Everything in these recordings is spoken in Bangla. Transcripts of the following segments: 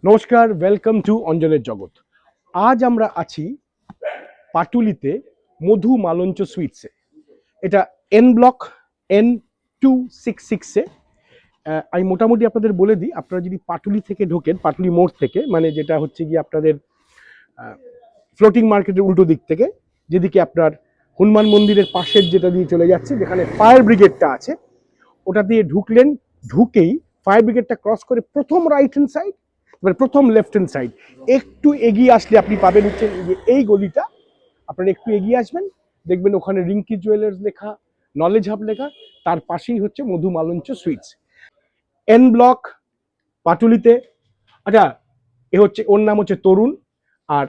নমস্কার, ওয়েলকাম টু অঞ্জনের জগৎ। আজ আমরা আছি পাটুলিতে মধু মালঞ্চ সুইটসে। এটা এন ব্লক N266-এ। আমি মোটামুটি আপনাদের বলে দিই, আপনারা যদি পাটুলি থেকে ঢোকেন, পাটুলি মোড় থেকে, মানে যেটা হচ্ছে গিয়ে আপনাদের ফ্লোটিং মার্কেটের উল্টো দিক থেকে, যেদিকে আপনার হনুমান মন্দিরের পাশের যেটা দিয়ে চলে যাচ্ছে, যেখানে ফায়ার ব্রিগেডটা আছে, ওটা দিয়ে ঢুকলেন। ঢুকেই ফায়ার ব্রিগেডটা ক্রস করে প্রথম রাইট হ্যান্ড সাইড, মানে প্রথম লেফট হ্যান্ড সাইড একটু এগিয়ে আসলে আপনি পাবেন হচ্ছে এই গলিটা। আপনারা একটু এগিয়ে আসবেন, দেখবেন ওখানে রিঙ্কি জুয়েলার্স লেখা, নলেজ হাব লেখা, তার পাশেই হচ্ছে মধু মালঞ্চ সুইটস, এন ব্লক, পাটুলিতে। আচ্ছা, ওর নাম হচ্ছে তরুণ, আর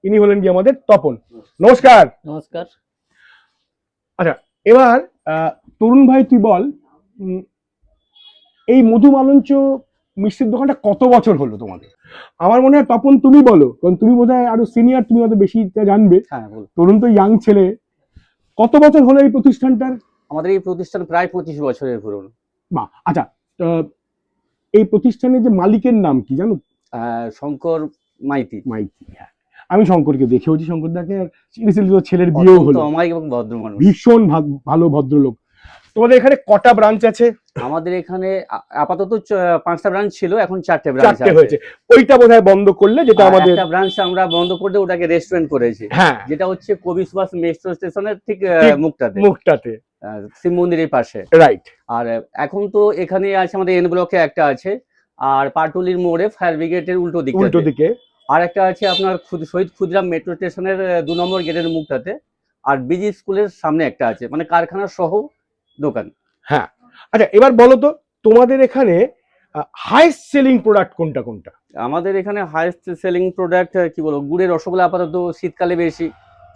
ইনি হলেন কি আমাদের তপন। নমস্কার। নমস্কার। আচ্ছা, এবার তরুণ ভাই তুই বল, এই মধু মালঞ্চ মিষ্টির দোকানটা কত বছর হলো তোমাদের? আমার মনে হয় তপন তুমি বলো, কারণ তুমি বোধহয় আরো সিনিয়র, তুমি হয়তো বেশি জানবে। হ্যাঁ, বল। তরুণ তো ইয়াং ছেলে। কত বছর হলো এই প্রতিষ্ঠানটার? আমাদের এই প্রতিষ্ঠান প্রায় 25 বছরের পুরনো। বাহ। আচ্ছা, এই প্রতিষ্ঠানের যে মালিকের নাম কি জানো? শঙ্কর মাইতি। মাইতি, হ্যাঁ। আমি শঙ্করকে দেখেওছি, শঙ্করদাকে। রিসেন্টলি তো ছেলের বিয়েও হলো। অমায়িক এবং ভদ্র মানুষ, ভীষণ ভালো ভদ্রলোক। তোমাদের এখানে কটা ব্রাঞ্চ আছে? আমাদের এখানে আপাতত 5টা ব্রাঞ্চ ছিল, এখন 4টে ব্রাঞ্চ হয়েছে। ওইটা বোধহয় বন্ধ করলে, যেটা আমাদের একটা ব্রাঞ্চ আমরা বন্ধ করে ওটাকে রেস্টুরেন্ট করেছি। হ্যাঁ, যেটা হচ্ছে কবি সুভাষ মেট্রো স্টেশনের ঠিক মুখটাতে শিব মন্দিরের পাশে, রাইট। আর এখন তো এখানে আছে আমাদের এন ব্লকে একটা আছে, আর পাটুলির মোড়ে ফায়ার ব্রিগেডের উল্টো দিকে আর একটা আছে আপনার শহীদ ক্ষুদিরাম মেট্রো স্টেশনের 2 নম্বর গেটের মুখটাতে, আর বিজি স্কুলের সামনে একটা আছে, মানে কারখানা সহ দোকান। হ্যাঁ। আচ্ছা, এবার বলো তো তোমাদের এখানে হাইস্ট সেলিং প্রোডাক্ট কোনটা কোনটা? আমাদের এখানে হাইস্ট সেলিং প্রোডাক্ট কি বলবো, গুড়ের রসগোল্লা আপাতত শীতকালে বেশি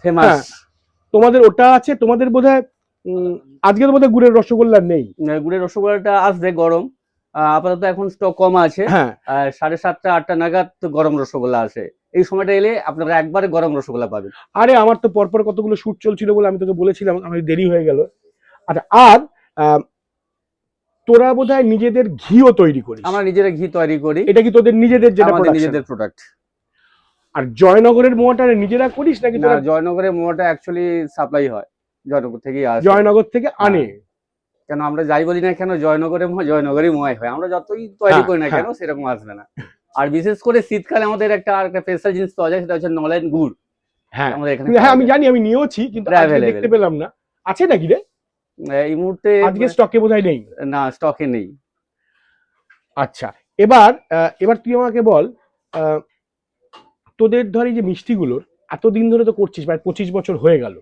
ফেমাস। তোমাদের ওটা আছে, তোমাদের বোধহয় আজকে তো বোধহয় গুড়ের রসগোল্লা নেই। গুড়ের রসগোল্লাটা আসবে গরম, আপাতত এখন স্টক কম আছে। 7:30 8টা নাগাদ গরম রসগোল্লা আসে। এই সময়টা এলে আপনারা একবারে গরম রসগোল্লা পাবেন। আরে আমার তো পরপর কতগুলো শুট চলছিল বলে আমি তোকে বলেছিলাম, আমার দেরি হয়ে গেল। আচ্ছা, আর তোরা বোধহয় নিজেদের ঘিও তৈরি করিস? আমরা নিজেরা ঘি তৈরি করি। এটা কি তোদের নিজেদের, যেটা নিজেদের প্রোডাক্ট? আর জয়নগরের মোয়াটা নিজেরা করিস নাকি? না, জয়নগরের মোয়াটা অ্যাকচুয়ালি সাপ্লাই হয়, জয়নগর থেকেই আসে। জয়নগর থেকে আনে? কেন আমরা যাই বলি না কেন, জয়নগরের মোয়াই হয়। আমরা যতই তৈরি করি না কেন সেরকম আসবে না। আর বিশেষ করে শীতকালে আমাদের একটা স্পেশাল জিনিস পাওয়া যায়, সেটা হচ্ছে নলেন গুড়। হ্যাঁ, আমাদের এখানে। হ্যাঁ, আমি জানি, আমি নিয়েওছি, কিন্তু আজকে দেখতে পেলাম না। আছে নাকি রে এই মুহূর্তে? আজকে স্টকে বোধহয় নেই। না, স্টকে নেই। আচ্ছা, এবার তুই আমাকে বল, তোদের ধর এই যে মিষ্টিগুলোর এতদিন ধরে তো করছিস, প্রায় 25 বছর হয়ে গেল।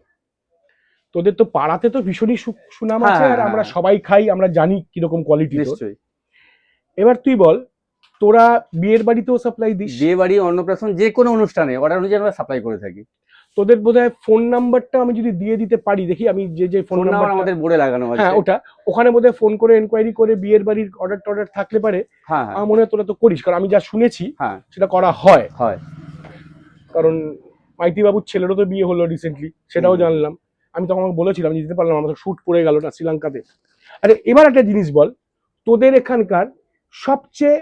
তোদের তো পাড়াতে তো ভীষণই সুনাম আছে, আর আমরা সবাই খাই, আমরা জানি কিরকম কোয়ালিটি। এবার তুই বল, তোরা বিয়ের বাড়িতেও সাপ্লাই দিস? বিয়ে বাড়ি, অন্নপ্রাশন, যে কোনো অনুষ্ঠানে অর্ডার অনুযায়ী আমরা সাপ্লাই করে থাকি। তোদের বোধহয় ফোন নাম্বারটা আমি যদি দিয়ে দিতে পারি, দেখি আমি যে ফোন নাম্বার আমাদের বোর্ডে লাগানো আছে। হ্যাঁ, ওখানে বোধহয় ফোন করে এনকোয়ারি করে বিয়ের বাড়ির অর্ডার থাকলে পারে। আমার মনে হয় তোরা তো করিস, কারণ আমি যা শুনেছি সেটা করা হয়। কারণ মাইতি বাবুর ছেলেরও তো বিয়ে হলো রিসেন্টলি, সেটাও জানলাম। আমি তখন বলেছিলাম যেতে পারলাম, আমার শুট পড়ে গেল না শ্রীলঙ্কাতে। আরে এবার একটা জিনিস বল, তোদের এখানকার সবচেয়ে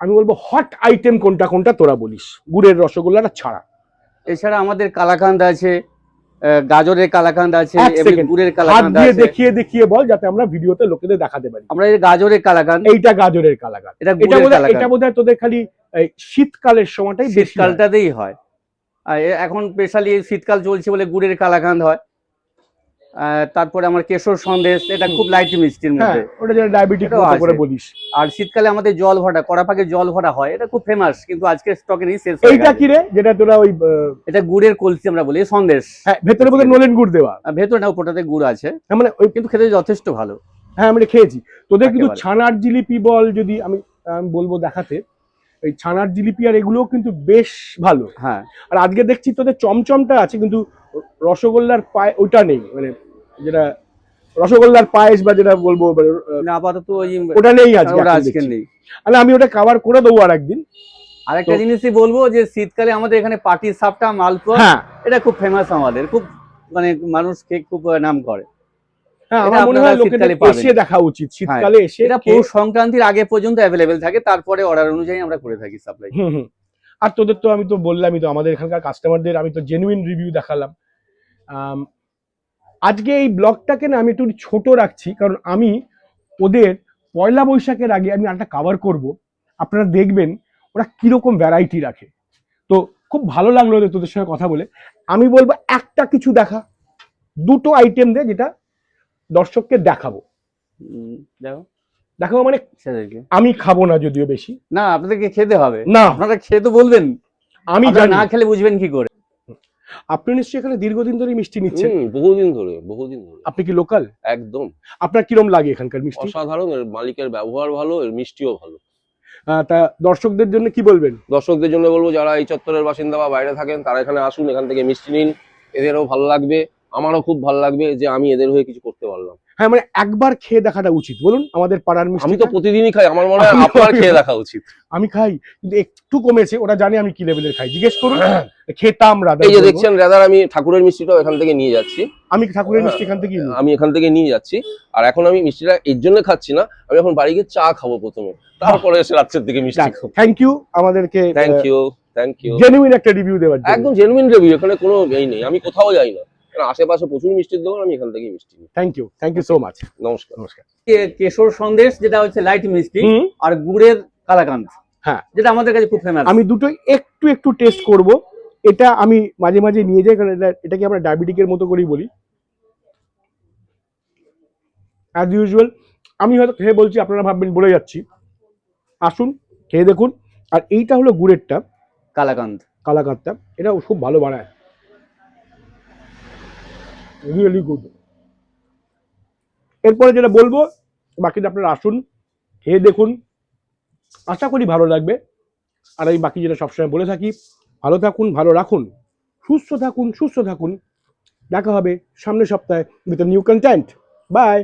আমি বলবো হট আইটেম কোনটা কোনটা তোরা বলিস, গুড়ের রসগোল্লাটা ছাড়া? এছাড়া আমাদের কালাকান্দ আছে, গাজরের কালাকান্দ আছে, গুড়ের কালাকান্দ আছে। দেখিয়ে বল, যাতে আমরা ভিডিওতে লোকেদের দেখাতে পারি। আমরা এই গাজরের কালাকান্দ, এইটা গাজরের কালাকান্দ, এটা বোধহয় তোদের খালি শীতকালের সময়টাই, শীতকালটাতেই হয়। আর এখন স্পেশালি শীতকাল চলছে বলে গুড়ের কালাকান্দ হয়। তারপরে আমার কেশর সন্দেশ, এটা খুব লাইট মিষ্টির মধ্যে, ওটা যেটা ডায়াবেটিক করে বলিস। আর শীতকালে আমাদের জল ভরা, কড়াপাকে জল ভরা হয়, এটা খুব ফেমাস, কিন্তু আজকে স্টকে নেই, শেষ হয়ে গেছে। এইটা কি রে, যেটা তোরা ওই এটা গুড়ের কলসি আমরা বলি, সন্দেশ। হ্যাঁ, ভেতরে বোধহয় নলেন গুড় দেওয়া। ভেতরে না, উপরটাতে গুড় আছে, মানে ওই, কিন্তু খেতে যথেষ্ট ভালো। হ্যাঁ, আমি খেয়েছি। তোদের কিন্তু ছানার জিলিপি বল, যদি আমি বলবো দেখাতে, এই ছানার জিলিপি আর এগুলোও কিন্তু বেশ ভালো। হ্যাঁ, আর আজকে দেখছি তোদের চমচমটা আছে, কিন্তু রসগোল্লার পায়ে ওইটা নেই, মানে যেটা রসগোল্লার পায়েস বা যেটা বলবো আপাতত ওটা নেই আজকে নেই। মানে আমি ওটা কভার করে দেবো আর একদিন। আরেকটা জিনিসই বলবো, যে শীতকালে আমাদের এখানে পাটি সাপটা, মালপোয়া, এটা খুব ফেমাস আমাদের, খুব মানে মানুষ খেয়ে খুব নাম করে। হ্যাঁ, এটা আমার মনে হয় আপনারা লোকেদের শীতকালে পাবেন। এসে দেখা উচিত, শীতকালে এসে এটা পৌষ সংক্রান্তির আগে পর্যন্ত অ্যাভেলেবেল থাকে, তারপরে অর্ডার অনুযায়ী আমরা করে থাকি সাপ্লাই। হুম হুম। আর তোদের তো আমি তো বললামই তো, আমাদের এখানকার কাস্টমারদের আমি তো জেনুইন রিভিউ দেখালাম। আজকে এই ব্লগটাকে না আমি একটু ছোট রাখছি, কারণ আমি ওদের পয়লা বৈশাখের আগে আমি একটা কভার করব, আপনারা দেখবেন ওরা কিরকম ভ্যারাইটি রাখে। তো খুব ভালো লাগলো তোদের সঙ্গে কথা বলে। আমি বলবো একটা কিছু দেখা, দুটো আইটেম দে যেটা দর্শককে দেখাবো। দেখাবো মানে আমি খাবো না যদিও বেশি, না আপনাদেরকে খেতে হবে, না আপনারা খেয়ে তো বলবেন, আমি না খেলে বুঝবেন কি করে। আপনি নিশ্চয়ই এখানে দীর্ঘদিন ধরে মিষ্টি নিচ্ছেন? বহুদিন ধরে। আপনি কি লোকাল? একদম। আপনার কিরম লাগে এখানকার মিষ্টি? অসাধারণ, এর মালিকের ব্যবহার ভালো, এর মিষ্টিও ভালো। তা দর্শকদের জন্য কি বলবেন? দর্শকদের জন্য বলবো যারা এই চত্বরের বাসিন্দা বা বাইরে থাকেন তারা এখানে আসুন, এখান থেকে মিষ্টি নিন, এদেরও ভালো লাগবে, আমারও খুব ভালো লাগবে যে আমি এদের হয়ে কিছু করতে পারলাম। হ্যাঁ, মানে একবার খেয়ে দেখাটা উচিত, বলুন। আমাদের পাড়ার মিষ্টি আমি তো প্রতিদিনই খাই, আমার মনে হয় আপনার খেয়ে দেখা উচিত। আমি খাই, কিন্তু একটু কমেছে, ওরা জানে আমি কি লেভেলের খাই, জিজ্ঞেস করুন। খেতাম রাধা। এই যে দেখছেন রাদার, আমি ঠাকুরের মিষ্টিটাও এখান থেকে নিয়ে যাচ্ছি। আমি ঠাকুরের মিষ্টি এখান থেকে আমি এখান থেকে নিয়ে যাচ্ছি। আর এখন আমি মিষ্টিটা এর জন্য খাচ্ছি না, আমি এখন বাড়ি গিয়ে চা খাবো প্রথমে, তারপরে এসে রাত্রের দিকে মিষ্টি খাবো। থ্যাংক ইউ আমাদেরকে, থ্যাংক ইউ জেনুইন একটা রিভিউ দেওয়ার জন্য। একদম জেনুইন রিভিউ, এখানে কোনো এই নেই, আমি কোথাও যাই না, আশেপাশে প্রচুর মিষ্টির দোকান, আমি এখান থেকেই মিষ্টি নিই। Thank you so much. নমস্কার। কেশর সন্দেশ যেটা হচ্ছে লাইট মিষ্টি, আর গুড়ের কালাকান্দ, হ্যাঁ, যেটা আমাদের কাছে খুব ফেমাস। আমি দুটোই একটু টেস্ট করব। এটা আমি মাঝে মাঝে নিয়ে যাই, কারণ এটাকে আমরা ডায়াবেটিকের মতো করেই বলি। অ্যাজ ইউজুয়াল আমি হয়তো খেয়ে বলছি, আপনারা ভাববেন বলে যাচ্ছি, আসুন খেয়ে দেখুন। আর এইটা হলো গুড়েরটা, কালাকান্দটা, এটা খুব ভালো বানায়, রিয়েলি গুড। এরপরে যেটা বলবো, বাকিটা আপনারা আসুন খেয়ে দেখুন, আশা করি ভালো লাগবে। আর এই বাকি যেটা সবসময় বলে থাকি, ভালো থাকুন, ভালো রাখুন, সুস্থ থাকুন। দেখা হবে সামনের সপ্তাহে উইথ নিউ কন্টেন্ট। বাই।